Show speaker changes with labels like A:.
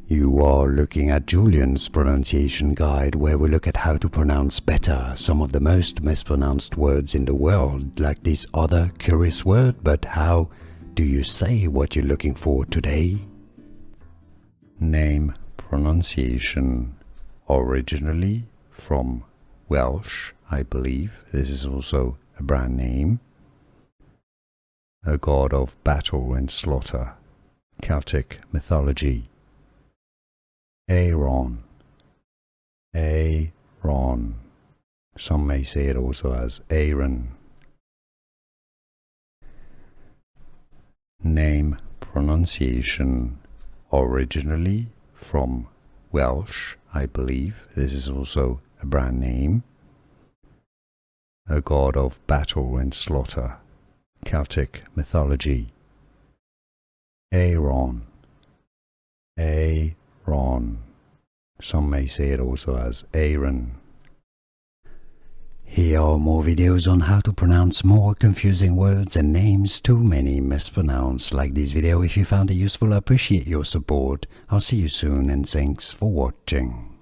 A: You are looking at Julian's pronunciation guide, where we look at how to pronounce better some of the most mispronounced words in the world, like this other curious word. But how do you say what you're looking for today? Name pronunciation, originally from Welsh, I believe. This is also a brand name. A god of battle and slaughter, Celtic mythology. Aeron, Aeron. Some may say it also as Aeron. Name pronunciation, originally from Welsh, I believe. This is also a brand name. A god of battle and slaughter, Celtic mythology. Aeron, Aeron. Some may say it also as Aeron. Here are more videos on how to pronounce more confusing words and names too many mispronounced. Like this video if you found it useful. I appreciate your support. I'll see you soon and thanks for watching.